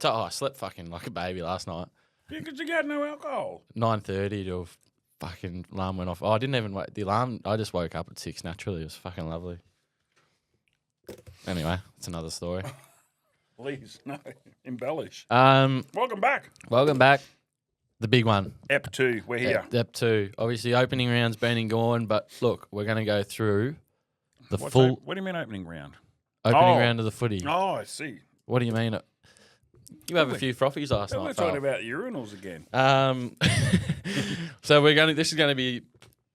I slept fucking like a baby last night. Yeah, because you had no alcohol. 9:30 till fucking alarm went off. Oh, I didn't even wait. The alarm, I just woke up at 6 naturally. It was fucking lovely. Anyway, it's another story. Please, no, embellish. Welcome back. Welcome back. The big one. Ep 2, we're here. Ep 2. Obviously, opening round's been and gone, but look, we're going to go through the What full do you mean opening round? opening round of the footy. Oh, I see. What do you mean? You have a few frothies last night. We're talking about urinals again. So this is going to be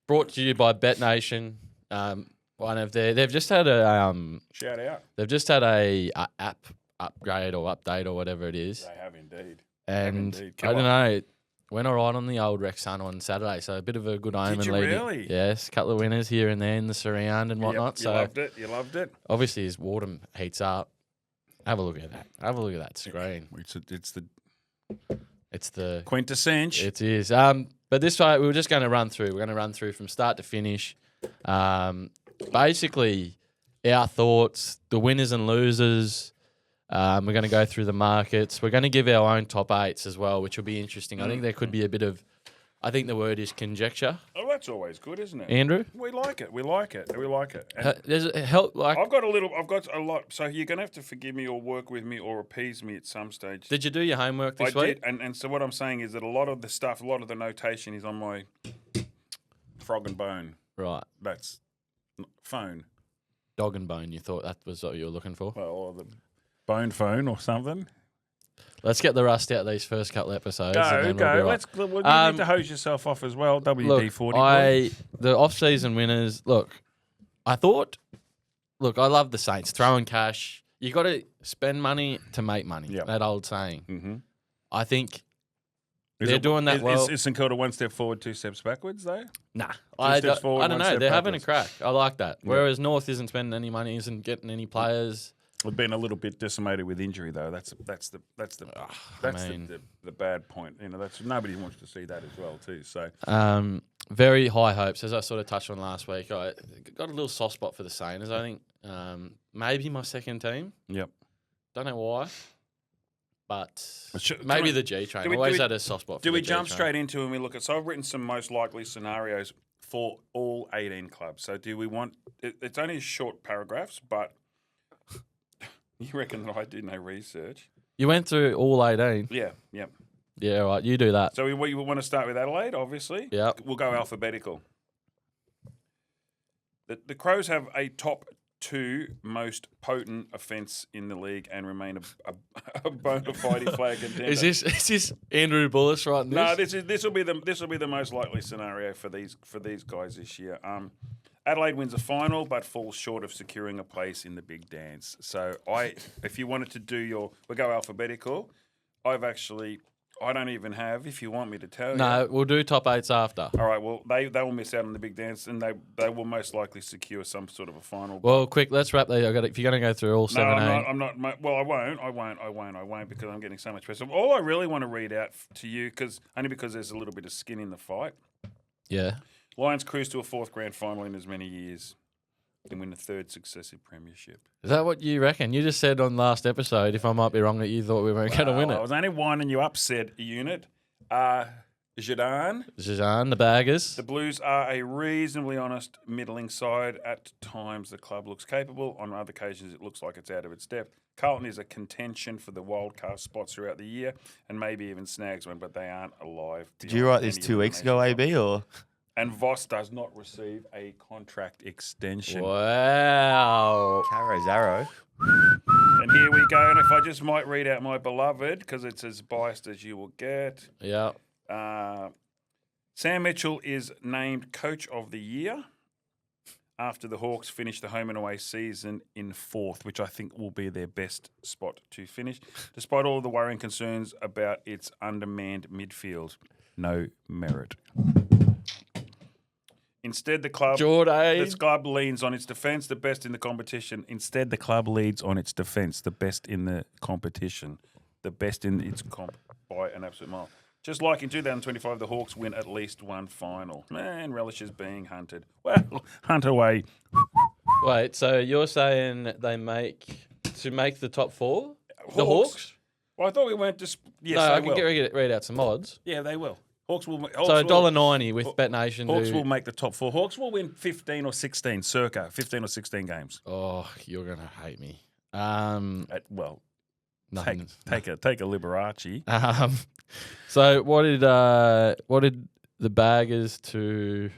brought to you by Bet Nation. They've just had a shout out. They've just had a app upgrade or update or whatever it is. They have indeed. And I don't know, went all right on the old Rexon on Saturday, so a bit of a good omen. Did you leading. really? Yes, a couple of winners here and there in the surround and whatnot. Yep, you loved it. Obviously, as Wardham heats up, have a look at that. Have a look at that screen. It's the quintessence. It is. But this way, we're just going to run through. We're going to run through from start to finish. Basically, our thoughts, the winners and losers. We're going to go through the markets. We're going to give our own top 8s as well, which will be interesting. I think there could be a bit of, I think the word is conjecture. Oh, that's always good, isn't it? Andrew? We like it. There's a help, like... I've got a lot, so you're going to have to forgive me or work with me or appease me at some stage. Did you do your homework this week? I did, and so what I'm saying is that a lot of the notation is on my frog and bone. Right. That's phone. Dog and bone, you thought that was what you were looking for? Well, or the bone phone or something. Let's get the rust out these first couple episodes. Go. We'll you need to hose yourself off as well. WD-40. The off-season winners, I love the Saints. Throwing cash. You got to spend money to make money. Yep. That old saying. Mm-hmm. I think they're doing that well. Is St Kilda 1 step forward, 2 steps backwards, though? Nah. I don't know. They're having a crack. I like that. Yeah. Whereas North isn't spending any money, isn't getting any players. We've been a little bit decimated with injury, though. That's the bad point. You know, nobody wants to see that as well, too. So, very high hopes, as I sort of touched on last week. I got a little soft spot for the Saints. I think maybe my second team. Yep. Don't know why, but maybe the G train. Always had a soft spot. Do we jump straight into and we look at? So I've written some most likely scenarios for all 18 clubs. So do we want? It's only short paragraphs, but. You reckon that I do no research? You went through all 18? Yeah, yep. Yeah, right, you do that. So we want to start with Adelaide, obviously? Yeah. We'll go alphabetical. The Crows have a top 2 most potent offence in the league and remain a bona fide flag contender. Is this Andrew Bullis right now? No, this will be the most likely scenario for these guys this year. Adelaide wins a final, but falls short of securing a place in the big dance. So if you wanted to do we'll go alphabetical. I don't even have, if you want me to tell you. No, we'll do top 8s after. All right, well, they will miss out on the big dance, and they will most likely secure some sort of a final. Well, quick, let's wrap there. If you're going to go through all 17. No, I'm not. Well, I won't because I'm getting so much pressure. All I really want to read out to you, because there's a little bit of skin in the fight. Yeah. Lions cruise to a 4th grand final in as many years and win a 3rd successive premiership. Is that what you reckon? You just said on last episode, if I might be wrong, that you thought we weren't going to win it. I was only winding you up, said unit. Zidane, the Baggers. The Blues are a reasonably honest, middling side. At times, the club looks capable. On other occasions, it looks like it's out of its depth. Carlton is a contention for the wildcard spots throughout the year and maybe even snags one, but they aren't alive. Did you write this 2 weeks ago, AB, or...? And Voss does not receive a contract extension. Wow. Caro's arrow. And here we go. And if I just might read out my beloved, because it's as biased as you will get. Yeah. Sam Mitchell is named Coach of the Year after the Hawks finish the home and away season in 4th, which I think will be their best spot to finish, despite all the worrying concerns about its undermanned midfield. No merit. Instead, the club leans on its defence, the best in the competition. Instead, the club leads on its defence, the best in the competition, the best in its comp by an absolute mile. Just like in 2025, the Hawks win at least one final. Man, relishes being hunted. Well, hunt away. Wait, so you're saying they make the top 4? The Hawks? Well, I thought we weren't just. Yes, no, they I can will. read out some odds. Yeah, they will. Hawks will. So $1.90 with BetNation. Hawks will make the top 4. Hawks will win 15 or 16, circa 15 or 16 games. Oh, you're gonna hate me. Take a Liberace. So what did the Baggers to?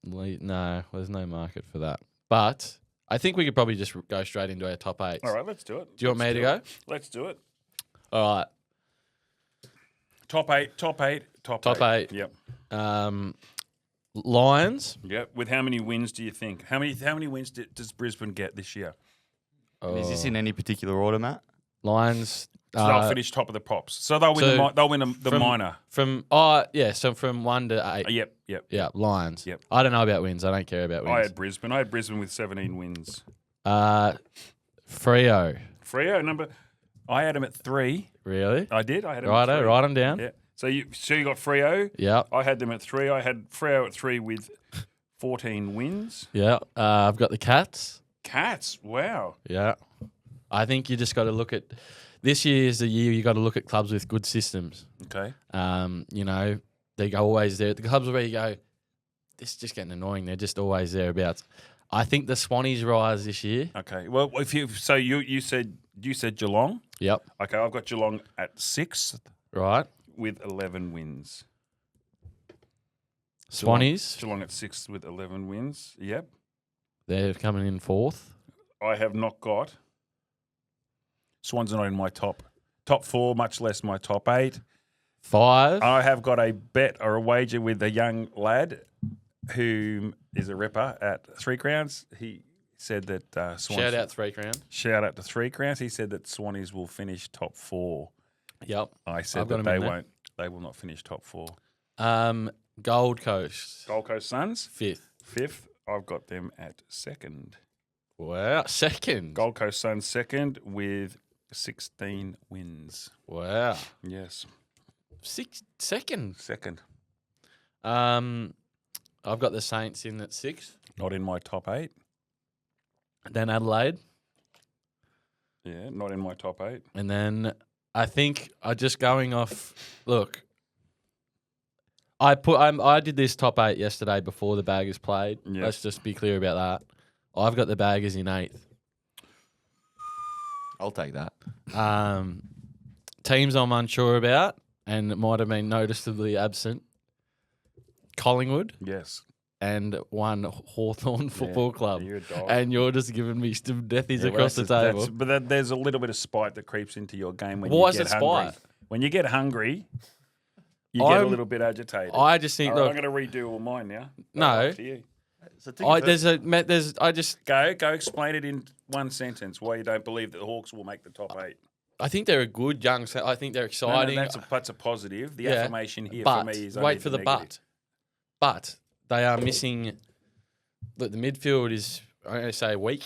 No, there's no market for that. But I think we could probably just go straight into our top 8. All right, let's do it. Do you want me to go? Let's do it. All right. Top 8. Top 8. Yep. Lions. Yep. With how many wins do you think? How many wins does Brisbane get this year? Is this in any particular order, Matt? Lions. So they'll finish top of the props. So they'll win the minor. So from 1 to 8. Yep. Yeah, Lions. Yep. I don't know about wins. I don't care about wins. I had Brisbane with 17 wins. Freo. I had them at 3. Really? I did. I had them Righto, at 3. write them down. Yeah. So you got Freo. Yeah. I had them at 3. I had Freo at 3 with 14 wins. Yeah. I've got the Cats. Cats. Wow. Yeah. I think you just got to look at this year is the year you got to look at clubs with good systems. Okay. They go always there. The clubs where you go, this is just getting annoying. They're just always thereabouts. I think the Swannies rise this year. Okay. Well, you said Geelong. Yep. Okay, I've got Geelong at 6th Right. with 11 wins. Swannies. Geelong at 6th with 11 wins. Yep. They're coming in 4th. I have not got. Swans are not in my top 4, much less my top 8. 5. I have got a bet or a wager with a young lad who is a ripper at 3 Crowns. He said that Swans. Shout out 3 Crown. Shout out to 3 Crowns. He said that Swannies will finish top 4. Yep. I said I've got that them they in there. won't. They will not finish top 4. Gold Coast. Gold Coast Suns 5th. I've got them at 2nd. Wow. 2nd. Gold Coast Suns 2nd with 16 wins. Wow. Yes. 2nd. 2nd. I've got the Saints in at 6th. Not in my top 8. Then Adelaide. Yeah, not in my top 8. And then I think just going off. Look, I did this top 8 yesterday before the Baggers played. Yes. Let's just be clear about that. I've got the Baggers in 8th. I'll take that. Teams I'm unsure about and might have been noticeably absent. Collingwood Yes. and one Hawthorn Football Club. You're a dog. And you're just giving me some deathies Yeah, across the table. But there's a little bit of spite that creeps into your game when Why you is get it hungry. spite? When you get hungry, you get a little bit agitated. I just think, All right, look, I'm going to redo all mine now. No. Up to you. So Go explain it in one sentence why you don't believe that the Hawks will make the top 8. I think they're a good young. I think they're No, exciting. that's a positive. The Yeah, affirmation here but for me is wait for the negative. but they are missing. Look, the midfield is. I'm going to say weak.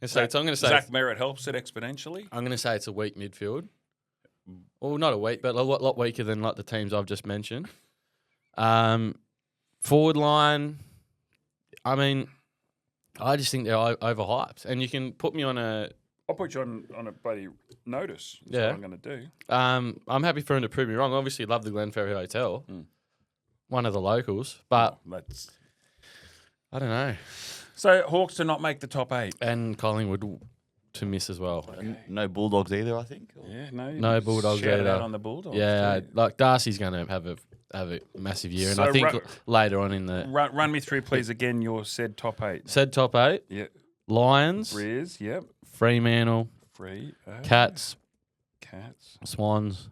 I'm going to say Zach Merritt helps it exponentially. I'm going to say it's a weak midfield. Well, not a weak, but a lot weaker than like the teams I've just mentioned. Forward line. I mean, I just think they're overhyped, and you can put me on a. I'll put you on a bloody notice. That's Yeah. what I'm going to do. I'm happy for him to prove me wrong. Obviously, love the Glenferrie Hotel, one of the locals, but That's I don't know. so Hawks to not make the top 8. And Collingwood to miss as well. No Bulldogs either, I think. Or- Yeah, No Bulldogs shout either. out on the Bulldogs. Yeah, too. like Darcy's going to have a massive year, and So I think later on in the Run me through, please, again, your said top 8. said top 8, Yeah. Lions, Riz, yep. Fremantle, Free. Cats, Cats. Swans,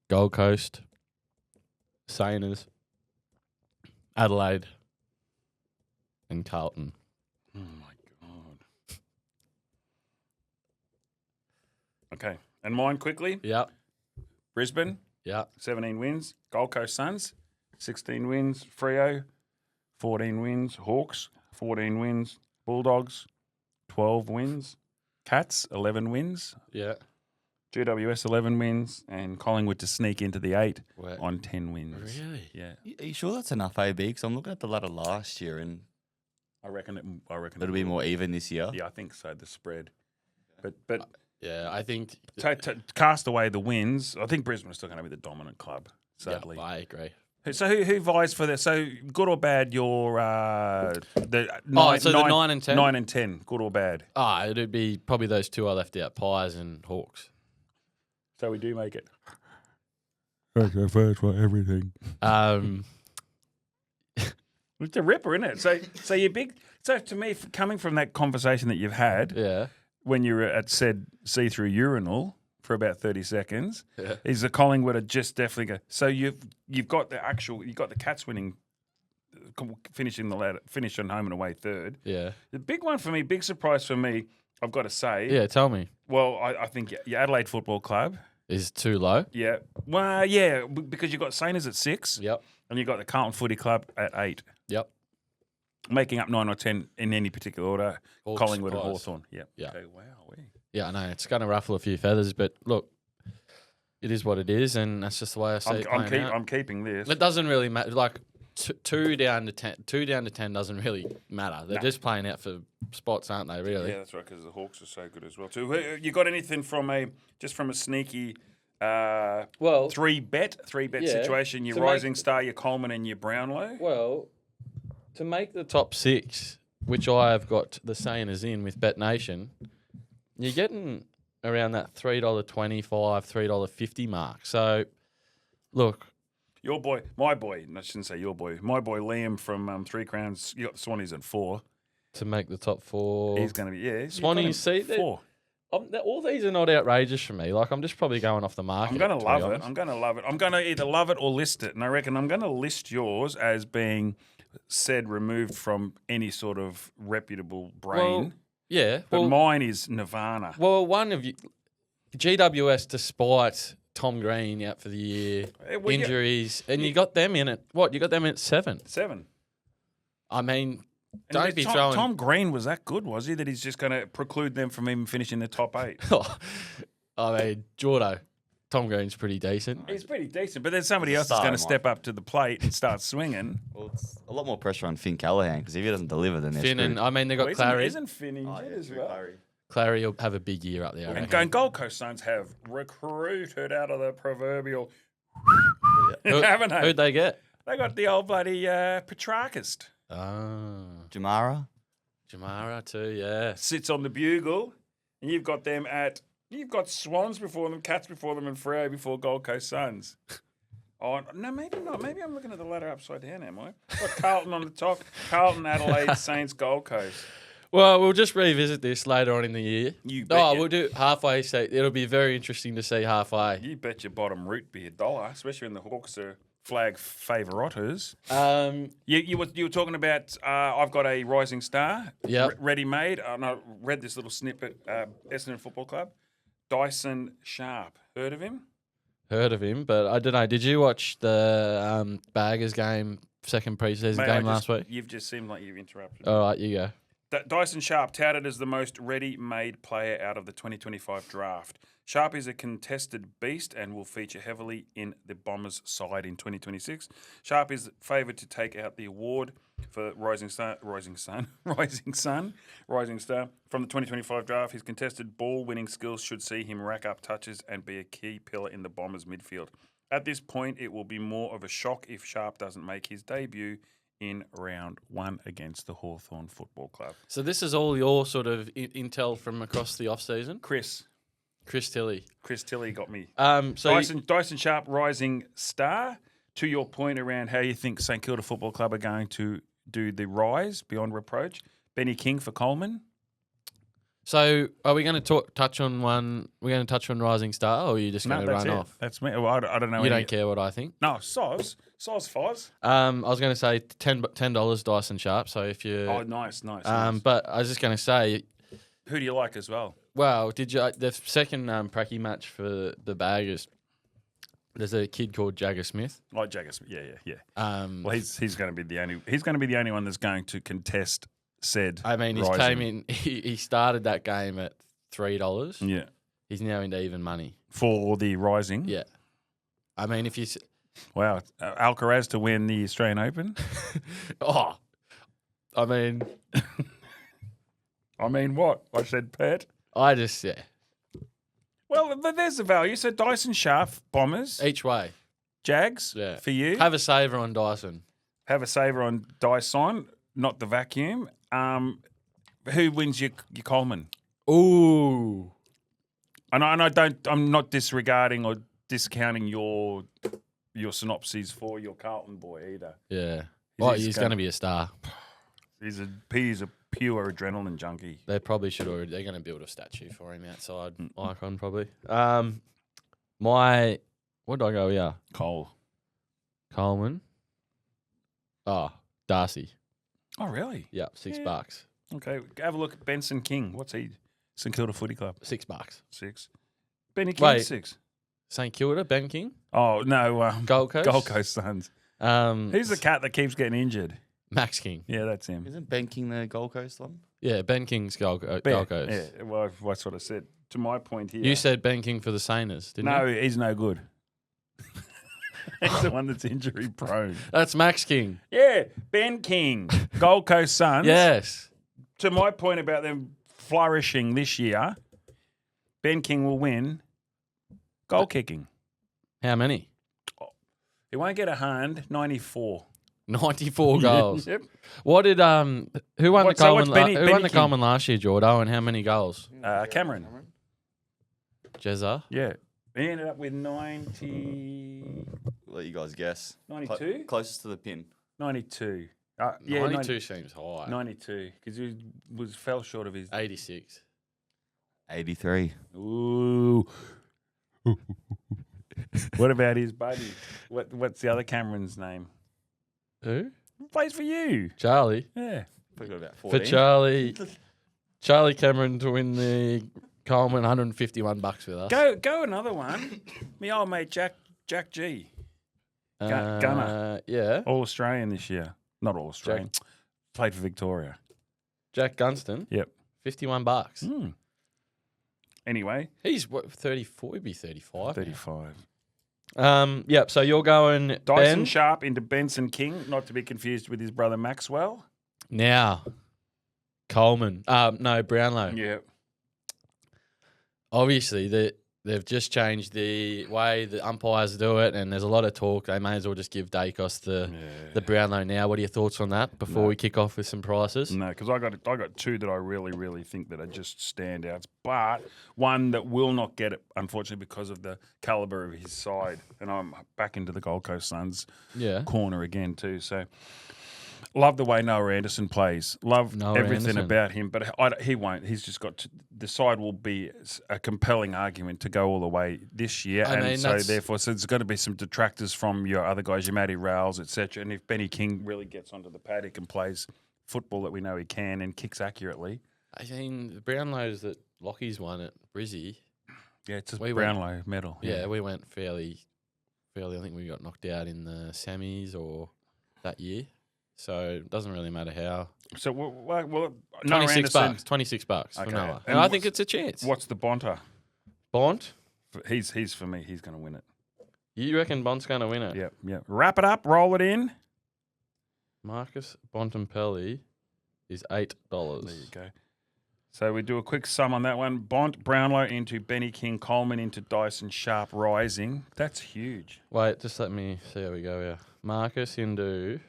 Gold Coast, Sainers, Adelaide, and Carlton. Oh, my God. Okay. And mine quickly. Yep, Brisbane, yep. 17 wins. Gold Coast Suns, 16 wins. Freo, 14 wins. Hawks, 14 wins. Bulldogs, 12 wins. Cats, 11 wins. Yeah. GWS, 11 wins. And Collingwood to sneak into the 8 Wow. on 10 wins. Really? Yeah. Are you sure that's enough, AB? Because I'm looking at the ladder last year, and I reckon it'll be more even this year. Yeah, I think so, the spread. But Yeah, I think. Cast away the wins. I think Brisbane are still going to be the dominant club, sadly. Yeah, I agree. So who vies for this? So good or bad? Your the the 9 and 10? 9 and 10. Good or bad? It'd be probably those two I left out, Pies and Hawks. So we do make it. First for everything. It's a ripper, isn't it? So you're big. So to me, coming from that conversation that you've had, Yeah. when you were at said see-through urinal for about 30 seconds, Yeah. is the Collingwood are just definitely go. So you've got the Cats winning, finishing the ladder, finish on home and away third. Yeah. The big one for me, big surprise for me, I've got to say. Yeah, tell me. Well, I think your Adelaide Football Club. Is too low? Yeah. Well, yeah, because you've got Sainers at 6. Yep. And you've got the Carlton Footy Club at 8. Yep. Making up 9 or 10 in any particular order. Hawks, Collingwood and Pies. Hawthorn. Yep. Yeah. Okay, wow. Yeah, I know. It's going to ruffle a few feathers, but look, it is what it is, and that's just the way I see it playing out. I'm keeping this. It doesn't really matter. Like, 2 down to 10 doesn't really matter. They're just playing out for spots, aren't they, really? Yeah, that's right, because the Hawks are so good as well, too. You got anything from a sneaky three bet situation? Your Rising Star, your Coleman, and your Brownlow? Well, to make the top 6, which I have got the Sainers in with Bet Nation, you're getting around that $3.25, $3.50 mark. So, look. My boy, I shouldn't say your boy, my boy Liam from 3 Crowns, you got the Swannies at 4. To make the top 4. He's going to be, Swannies, see, 4. All these are not outrageous for me. Like, I'm just probably going off the market. I'm going to love it. I'm going to love it. I'm going to either love it or list it. And I reckon I'm going to list yours as being removed from any sort of reputable brain. Well, yeah. But mine is Nirvana. Well, one of you, GWS, despite Tom Green out for the year, injuries, and you got them in at what? You got them at 7. 7. I mean, and be throwing. Tom Green was that good, was he? That he's just going to preclude them from even finishing the top 8. I mean, Jordo, Tom Green's pretty decent. He's pretty decent, but then somebody else is going to step up to the plate and start swinging. Well, it's a lot more pressure on Finn Callahan because if he doesn't deliver, then they're Finn screwed. and I mean, they got Clary. Isn't Finn injured as well? Clary will have a big year up there. And Gold Coast Suns have recruited out of the proverbial, haven't they? Who'd they get? They got the old bloody Petrarchist. Jamara too, yeah. Sits on the bugle, and you've got them at. You've got Swans before them, Cats before them, and Freo before Gold Coast Suns. Oh, no, maybe not. Maybe I'm looking at the ladder upside down, am I? Got Carlton on the top. Carlton, Adelaide, Saints, Gold Coast. Well, we'll just revisit this later on in the year. We'll do halfway. So it'll be very interesting to see halfway. You bet your bottom root be $1, especially when the Hawks are flag favouritos. You were talking about. I've got a Rising Star. Yep. Ready made. And I read this little snippet. Essendon Football Club. Dyson Sharp. Heard of him? Heard of him, but I don't know. Did you watch the Baggers game, second preseason game last week? You've just seemed like you've interrupted. All right, you go. Dyson Sharp touted as the most ready-made player out of the 2025 draft. Sharp is a contested beast and will feature heavily in the Bombers' side in 2026. Sharp is favoured to take out the award for Rising Star from the 2025 draft. His contested ball-winning skills should see him rack up touches and be a key pillar in the Bombers' midfield. At this point, it will be more of a shock if Sharp doesn't make his debut in round 1 against the Hawthorn Football Club. So this is all your sort of intel from across the off-season? Chris Tilly got me. So Dyson Sharp, Rising Star. To your point around how you think St Kilda Football Club are going to do the rise beyond reproach, Benny King for Coleman. So are we going to touch on one? We're going to touch on Rising Star, or are you just going to run off? That's me. Well, I don't know. You don't care what I think? No, Foz. I was going to say $10 Dyson Sharp. So if you, nice. But I was just going to say, who do you like as well? Well, did you the second pracky match for the Baggers? There's a kid called Jagger Smith. Like Jagger Smith, yeah. Well, he's going to be the only one that's going to contest said. I mean, he came in. He started that game at $3. Yeah, he's now into even money for the Rising. Yeah, I mean, if you Alcaraz to win the Australian Open. I mean what? I said pet. I just Well, there's the value. So Dyson Sharp, Bombers, Each way. Jags, Yeah. for you. Have a saver on Dyson. Have a saver on Dyson, not the vacuum. Who wins your Coleman? Ooh. And I'm not disregarding or discounting your synopses for your Carlton boy either. Yeah. Well, he's gonna- going to be a star. He's a pure adrenaline junkie. They probably should already. They're going to build a statue for him outside Icon probably. What did I go here? Coleman. Oh, Darcy. Oh, really? Yep, $6. Okay, have a look at Benson King. What's he? St Kilda Footy Club. $6. 6. Benny King, Wait. 6. St Kilda, Ben King, Oh, no. Gold Coast. Gold Coast Suns. Who's the cat that keeps getting injured? Max King. Yeah, that's him. Isn't banking the Gold Coast one? Yeah, Ben King's Gold Coast. Yeah, well, that's what I said. To my point here. You said Ben King for the Sainers, didn't no, you? he's no good. He's the one that's injury prone. That's Max King. Yeah, Ben King, Gold Coast Suns. Yes. To my point about them flourishing this year, Ben King will win goal kicking. How many? He won't get 94. 94 goals. Yep. What did who won What- the so Coleman? what's Benny- who Benny won the King? Coleman last year, Jordo? And how many goals? Cameron. Jezza. Yeah. He ended up with 90, Let you guys guess. 92? Closest to the pin. 92. 92 seems high. 92, because he fell short of his. 86. 83. Ooh. What about his buddy? What's the other Cameron's name? Who? Plays for you. Charlie. Yeah. Probably got about For 14. Charlie Cameron to win the Coleman, $151 with us. Go another one. Me old mate Jack G. Gunner. Yeah. All Australian this year. Not all Australian. Played for Victoria. Jack Gunston. Yep. $51. Anyway, He's what, 34? He'd be 35. now. 35. Yep. So you're going Dyson Ben. Sharp into Benson King, not to be confused with his brother Maxwell. Now, Coleman. No, Brownlow. Yeah. Obviously, they've just changed the way the umpires do it, and there's a lot of talk. They may as well just give Dacos the Brownlow now. What are your thoughts on that before we kick off with some prices? No, because I got two that I really, really think that are just standouts, but one that will not get it, unfortunately, because of the calibre of his side. And I'm back into the Gold Coast Suns Yeah. corner again too. So love the way Noah Anderson plays. Love Noah everything Anderson. about him, but he won't. He's just got the side will be a compelling argument to go all the way this year, I mean, so there's going to be some detractors from your other guys, your Matty Rowells, etc. And if Benny King really gets onto the paddock and plays football that we know he can and kicks accurately, I mean, the Brownlows that Lockie's won at Brizzy. yeah, it's a We Brownlow medal. Yeah, we went fairly. I think we got knocked out in the semis or that year. So it doesn't really matter how. So well Noah $26. Anderson, $26 for Okay. Noah. And And I think it's a chance. what's the Bonter? Bont? He's for me. He's going to win it. You reckon Bont's going to win it? Yep. Wrap it up. Roll it in. Marcus Bontempelli is $8. There you go. So we do a quick sum on that one. Bont, Brownlow into Benny King, Coleman into Dyson Sharp rising. That's huge. Wait, just let me see how we go here. Marcus into...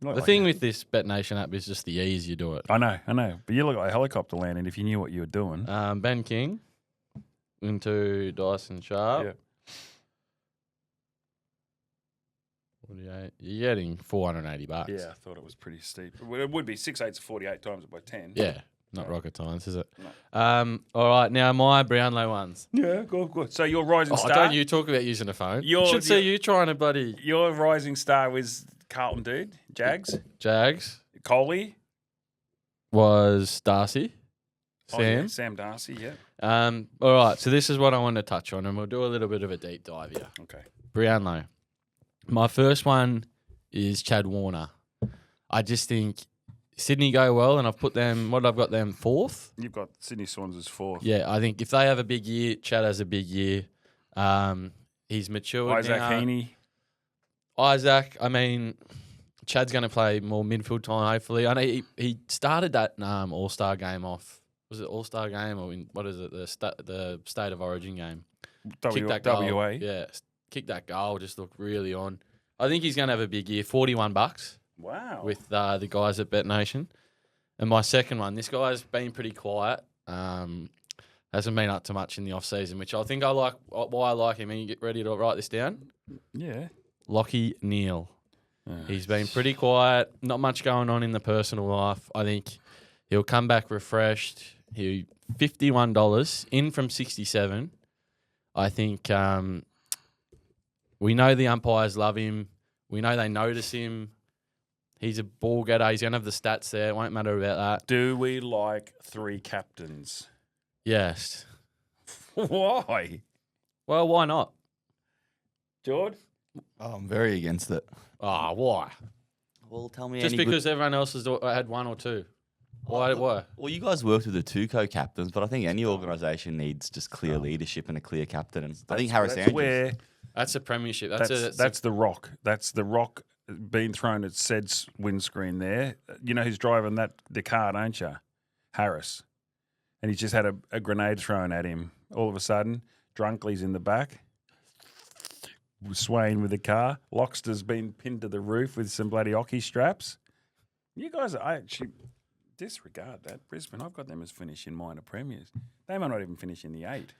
The thing with this Bet Nation app is just the ease you do it. I know. But you look like a helicopter landing if you knew what you were doing. Ben King into Dyson Sharp. Yeah. 48. You're getting $480. Yeah, I thought it was pretty steep. It would be 6 8s 48 times it by 10. Yeah. Not Yeah. rocket science, is it? No. All right, now my Brownlow ones. Yeah, good. So your rising Oh, star. don't you talk about using a phone. Your- Should see you trying to bloody Your rising star was Carlton dude, Jags, Jags Coley, was Darcy. Oh, Sam. yeah, Sam Darcy. Yeah. All right, so this is what I want to touch on, and we'll do a little bit of a deep dive here. Okay. Brownlow. My first one is Chad Warner. I just think Sydney go well, and I've got them fourth. You've got Sydney Swans as fourth. Yeah, I think if they have a big year, Chad has a big year. He's matured Isaac now. Heaney. Isaac, I mean, Chad's going to play more midfield time, hopefully. I know he started that All-Star game off. was it All-Star game or what is it, the State of Origin game? W- Kicked that goal. WA. Yeah, kicked that goal, just looked really on. I think he's going to have a big year, $41 Wow. with the guys at Bet Nation. And my second one, this guy's been pretty quiet. Hasn't been up to much in the off-season, which I think I like. Why I like him, and you get ready to write this down? Yeah. Lockie Neal. He's been pretty quiet, not much going on in the personal life. I think he'll come back refreshed. He $51 in from 67. I think we know the umpires love him. We know they notice him. He's a ball getter. He's going to have the stats there. It won't matter about that. Do we like 3 captains? Yes. Why? Well, why not? George? Oh, I'm very against it. Ah, why? Well, tell me Just any because good... everyone else has had 1 or 2. Why? Well, you guys worked with the 2 co-captains, but I think any organisation needs just clear leadership and a clear captain. And I think Harris Andrews... That's a premiership. That's the Rock. That's the Rock being thrown at Sed's windscreen there. You know who's driving the car, don't you? Harris. And he's just had a grenade thrown at him. All of a sudden, Drunkley's in the back, swaying with the car. Loxter's been pinned to the roof with some bloody hockey straps. You guys, I actually disregard that. Brisbane, I've got them as finishing minor premiers. They might not even finish in the 8.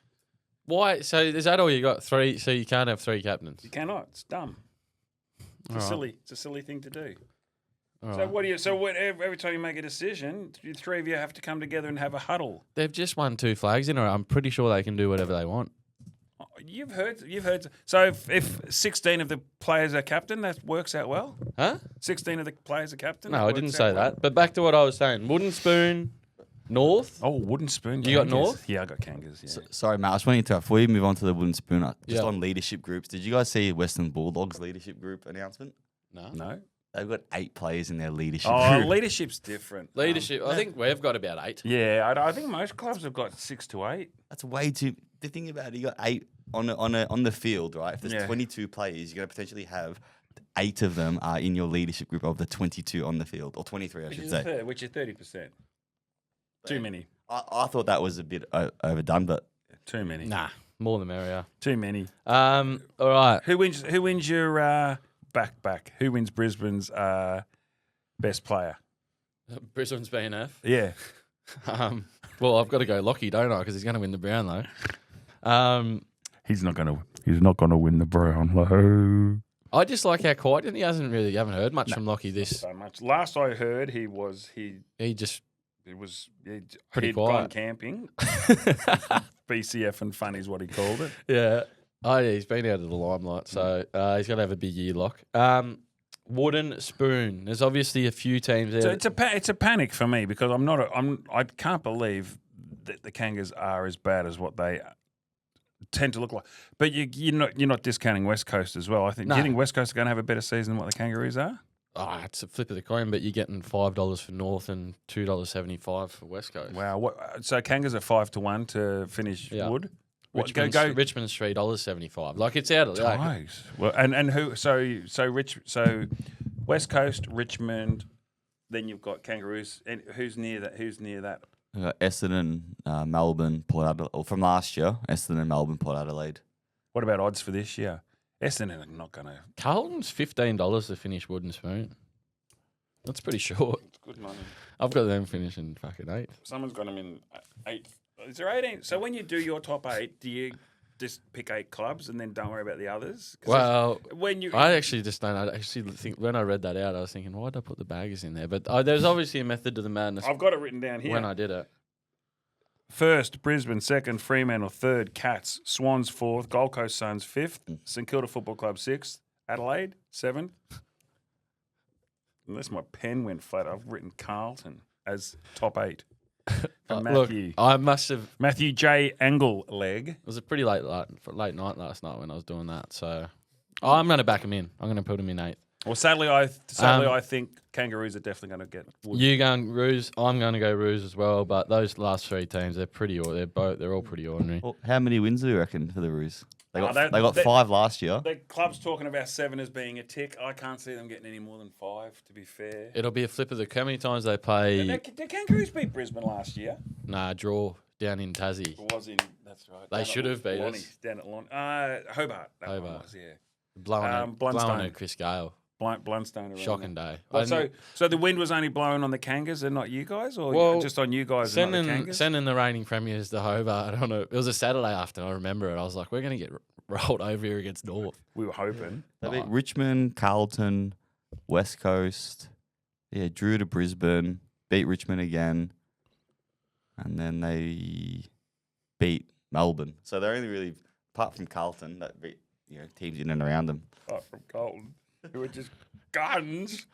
Why? So is that all you got? 3? So you can't have 3 captains? You cannot. It's dumb. It's a silly thing to do. All So right. what do you? So every time you make a decision, the 3 of you have to come together and have a huddle. They've just won 2 flags in a row. I'm pretty sure they can do whatever they want. You've heard. So if 16 of the players are captain, that works out well. Huh? 16 of the players are captain. No, that I works didn't out say well. that. But back to what I was saying. Wooden Spoon, North. Oh, wooden spoon. You got Kangas. North? Yeah, I got Kangas. Yeah. Sorry, Matt, I just want to interrupt. Before you move on to the wooden spoon, just Yeah. on leadership groups, did you guys see Western Bulldogs leadership group announcement? No. They've got 8 players in their leadership Oh, group. leadership's different. Leadership. I think we've got about 8. Yeah, I think most clubs have got 6 to 8. That's way too... The thing about it, you got 8 on the field, right? If there's Yeah. 22 players, you're going to potentially have 8 of them are in your leadership group of the 22 on the field, or 23, I should say. Which is 30%. Too many. I thought that was a bit overdone, but Too many. Nah, more the merrier. Too many. All right. Who wins your back? Who wins Brisbane's best player? Brisbane's BNF. Yeah. Well, I've got to go Lockie, don't I? Because he's going to win the Brownlow. He's not gonna win the Brownlow. I just like how quiet, and you haven't heard much from Lockie this. So much. Last I heard, he Just was Pretty he'd quiet. gone camping. BCF and fun is what he called it. yeah. Oh, yeah, he's been out of the limelight, so he's going to have a big year, Lock. Wooden Spoon. There's obviously a few teams there. So it's a panic for me because I can't believe that the Kangas are as bad as what they tend to look like. But you're not discounting West Coast as well. I think. No. Do you think West Coast are going to have a better season than what the Kangaroos are? It's a flip of the coin, but you're getting $5 for North and $2.75 for West Coast. Wow. So Kangas are 5-1 to finish Yeah. Wood. Richmond's $3.75. Like it's out of like, Nice. Well, and who? So West Coast, Richmond. Then you've got Kangaroos. And who's near that? we got Essendon, Melbourne, Port Adelaide. Or from last year, Essendon, Melbourne, Port Adelaide. What about odds for this year? Essendon are not going to. Carlton's $15 to finish Wooden Spoon. That's pretty short. It's good money. I've got them finishing fucking 8th. Someone's got them in 8. Is there 18? So when you do your top 8, do you just pick 8 clubs and then don't worry about the others? 'Cause Well, when you I actually just don't. I actually think when I read that out, I was thinking, why did I put the baggers in there? But there's obviously a method to the madness I've got it written down here. when I did it. First, Brisbane. Second, Fremantle. Third, Cats. Swans 4th. Gold Coast Suns 5th. St Kilda Football Club 6th. Adelaide 7th. Unless my pen went flat, I've written Carlton as top 8. And Look, Matthew. I must have. Matthew J. Angleleg. It was a pretty late night last night when I was doing that. So I'm going to back him in. I'm going to put him in 8th. Well, sadly, I think Kangaroos are definitely going to get. Wood. You going Roos? I'm going to go Roos as well. But those last three teams, they're all pretty ordinary. Well, how many wins do you reckon for the Roos? They got they- 5 last year. The club's talking about 7 as being a tick. I can't see them getting any more than 5. To be fair, It'll be a flip of the. How many times they play? the Kangaroos beat Brisbane last year. Nah, draw down in Tassie. It was in. That's right. They should have beat Lonnie, us. down at Hobart. That one Hobart. was, yeah. Blowing Blundstone. at Chris Gale. Blundstone. around Shocking there. day. Well, so the wind was only blowing on the Kangas and not you guys, or Well, just on you guys and not the Kangas? Sending the reigning premiers to Hobart. I don't know. It was a Saturday afternoon. I remember it. I was like, we're going to get rolled over here against North. We were hoping. They beat Richmond, Carlton, West Coast. Yeah, drew to Brisbane, beat Richmond again, and then they beat Melbourne. So they're only really, apart from Carlton, that beat teams in and around them. Apart from Carlton, who were just guns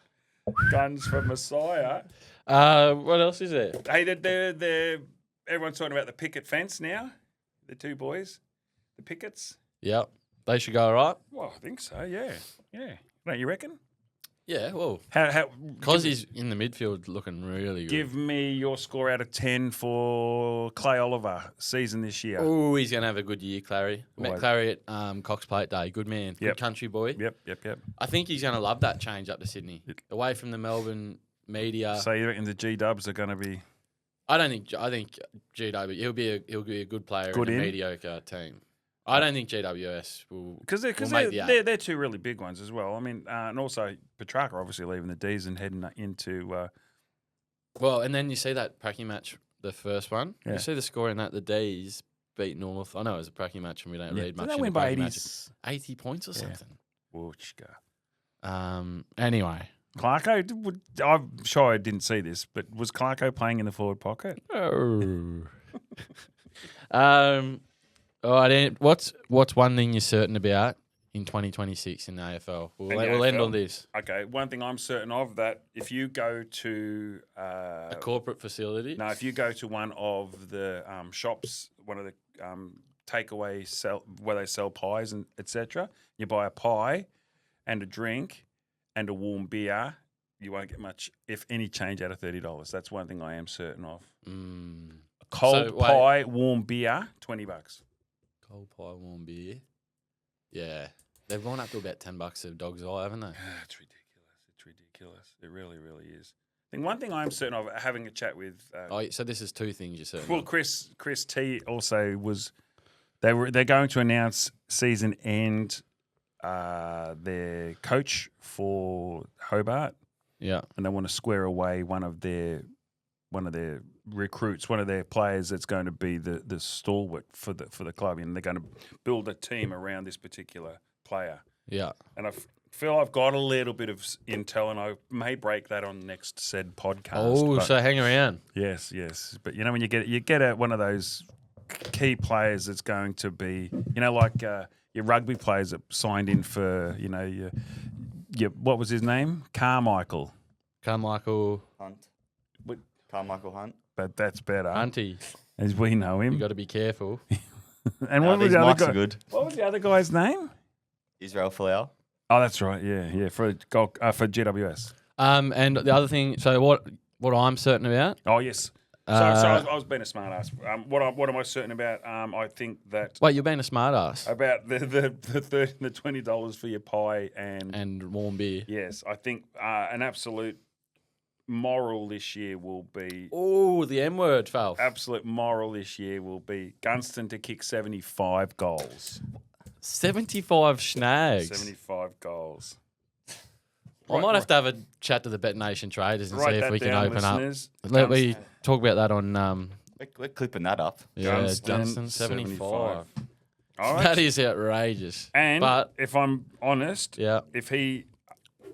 for Messiah. What else is there? Hey, everyone's talking about the picket fence now. The two boys, the pickets. Yep. They should go all right. Well, I think so. Yeah. Don't you reckon? Yeah, well, How? because he's in the midfield looking really good. Give me your score out of 10 for Clay Oliver season this year. Oh, he's going to have a good year, Clary. Met Right. Clary at Cox Plate Day. Good man. Yep. Good country boy. Yep. I think he's going to love that change up to Sydney. Away from the Melbourne media. So you reckon the G-Dubs are going to be... I think GW, he'll be a good player Good in a in? mediocre team. I don't think GWS will Because make the eight. they're two really big ones as well. I mean, and also Petrarca obviously leaving the D's and heading into... Well, and then you see that Pracky match, the first one. Yeah. You see the score in that, the D's beat North. I know it was a Pracky match and we don't read much. Did they in win the by Pracky match. 80s? 80 points or something. Woochka. Anyway. Clarko, I'm sure I didn't see this, but was Clarko playing in the forward pocket? Oh. All right, what's one thing you're certain about in 2026 in the AFL? We'll end on this. Okay, one thing I'm certain of, that if you go to... A corporate facility? No, if you go to one of the shops, one of the takeaway where they sell pies and etc., you buy a pie and a drink and a warm beer, you won't get much, if any, change out of $30. That's one thing I am certain of. A cold pie, warm beer, $20. Cold pie, warm beer. Yeah. They've gone up to about $10 a dog's eye, haven't they? It's ridiculous. It really, really is. I think one thing I'm certain of, having a chat with... So this is two things you're certain Well, of. Chris T also was... They're going to announce season end their coach for Hobart, Yeah. and they want to square away one of their recruits, one of their players that's going to be the stalwart for the club, and they're going to build a team around this particular player. Yeah. And I feel I've got a little bit of intel, and I may break that on next said podcast. Oh, but so hang around. yes. But when you get one of those key players that's going to be, like your rugby players that signed in for, your what was his name? Carmichael. Carmichael Hunt. What? Carmichael Hunt. But that's better, Hunty. as we know him. You got to be careful. And No, what was these the other mics guy? are good. What was the other guy's name? Israel Folau. Oh, that's right. Yeah, for GWS. And the other thing, so what I'm certain about? Oh, yes. So I was being a smart ass. What am I certain about? I think that Wait, you're being a smart ass. about the $20 for your pie And warm beer. yes, I think an absolute moral this year will be Oh, the M word, fell. absolute moral this year will be Gunston to kick 75 goals. 75 snags. 75 goals. I might have to have a chat to the Bet Nation traders and see Write if that we can down, open listeners. up. Let me talk about that on We're clipping that up. Dunstan 75. All right. That is outrageous. And but if I'm honest, yeah, if he,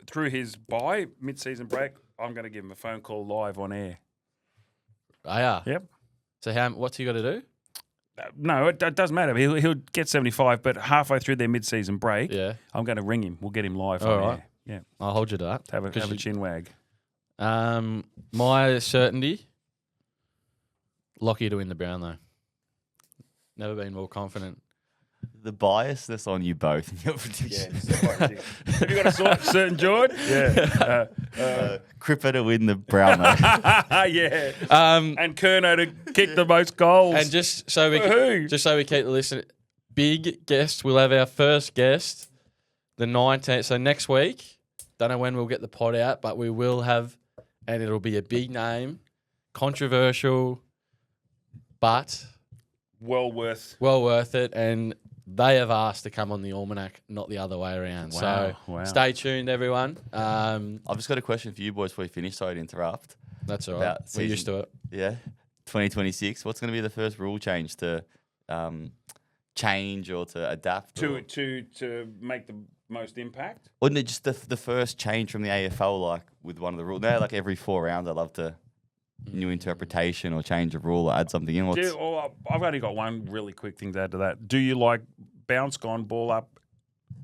through his bye, mid-season break, I'm going to give him a phone call live on air. yeah. Yep. So what's he got to do? No, it doesn't matter. He'll get 75, but halfway through their mid-season break, Yeah, I'm going to ring him. We'll get him live All on right. air. Yeah, I'll hold you to that. have a chin wag. My certainty, Lockie to win the Brownlow. Never been more confident. The biasness on you both in your Yeah. predictions. it's quite ridiculous. Have you got a certain George? Yeah. Cripper to win the Brownlow. Yeah. Um, And Kerno to kick the most goals. and just so we For who? just so we keep the listener, big guest. We'll have our first guest, the 19th. So next week, don't know when we'll get the pod out, but we will have, and it'll be a big name, controversial, but well worth. well worth it. And they have asked to come on the Almanac, not the other way around. So Wow. stay tuned, everyone. I've just got a question for you boys before we finish. Sorry to interrupt. That's all right. About We're used season- to it. Yeah. 2026. What's going to be the first rule change to change or to adapt? or To make the most impact. Wouldn't it just the first change from the AFL, like with one of the rules? Now, like every 4 rounds, I'd love to new interpretation or change a rule or add something in. I've only got one really quick thing to add to that. Do you like bounce gone, ball up?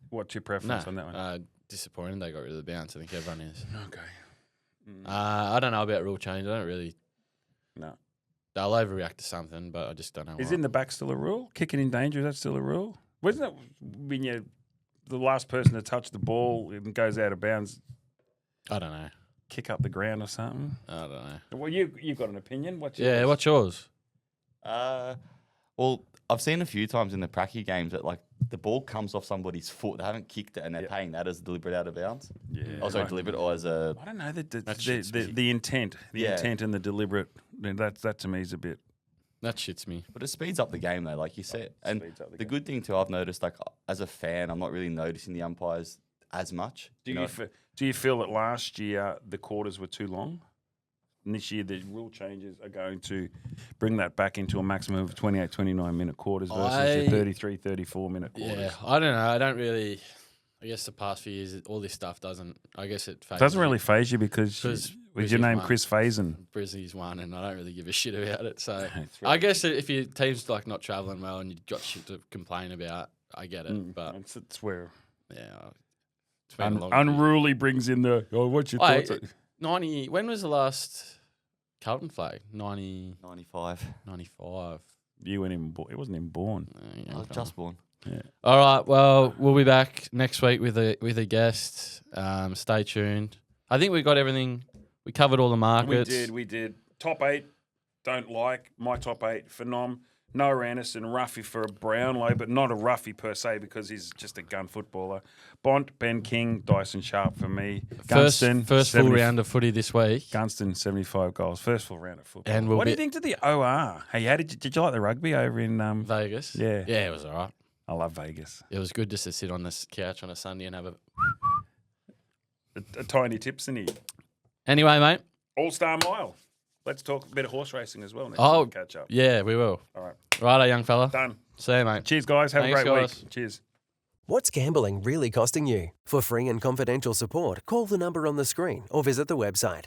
What's your No, preference on that one? disappointed they got rid of the bounce. I think everyone is. Okay. I don't know about rule change. I don't really. No. They'll overreact to something, but I just don't know. Is what. in the back still a rule? Kicking in danger, is that still a rule? Wasn't it when you the last person to touch the ball and goes out of bounds, I don't know. kick up the ground or something? I don't know. Well, you've got an opinion. What's Yeah, yours? what's yours? Well, I've seen a few times in the pracky games that like the ball comes off somebody's foot. They haven't kicked it and they're paying that as deliberate out of bounds. Yeah. Oh, sorry, deliberate or as a. I don't know That shits me. the intent, Yeah. intent and the deliberate. That to me is a bit. That shits me. But it speeds up the game though, like you said. And speeds up the the game. good thing too, I've noticed, like as a fan, I'm not really noticing the umpires as much. Do know? you feel that last year the quarters were too long? And this year the rule changes are going to bring that back into a maximum of 28, 29 minute quarters versus the 33, 34 minute quarters. Yeah, I don't know. I don't really. I guess the past few years, all this stuff doesn't. I guess it It doesn't really phase you because Because was your Brizzy's name won. Chris Faison? Brizzy's won, and I don't really give a shit about it. So That's I right. guess if your team's like not traveling well and you've got shit to complain about, I get it. But It's where yeah, it's been a long. unruly brings in the what's your Wait, thoughts? 90. When was the last Carlton flag? 90, 95. 95. You weren't even born. It wasn't even born. I was just born. All right. Well, we'll be back next week with a guest. Stay tuned. I think we got everything. We covered all the markets. We did. Top 8, don't like. My top 8, Phenom. Noah Anderson, Ruffy for a Brownlow, but not a Ruffy per se because he's just a gun footballer. Bont, Ben King, Dyson Sharp for me. First Gunston, full 70 round of footy this week. Gunston, 75 goals. First full round of football. And we'll what do you be- think to the OR? Hey, how did you like the rugby over in Vegas. Yeah. Yeah, it was all right. I love Vegas. It was good just to sit on this couch on a Sunday and have a. A tiny tipsy. Anyway, mate. All-Star Mile. Let's talk a bit of horse racing as well next Oh, time we catch up. Yeah, we will. All right. Righto, young fella. Done. See you, mate. Cheers, guys. Have Thanks, a great guys. week. Cheers. What's gambling really costing you? For free and confidential support, call the number on the screen or visit the website.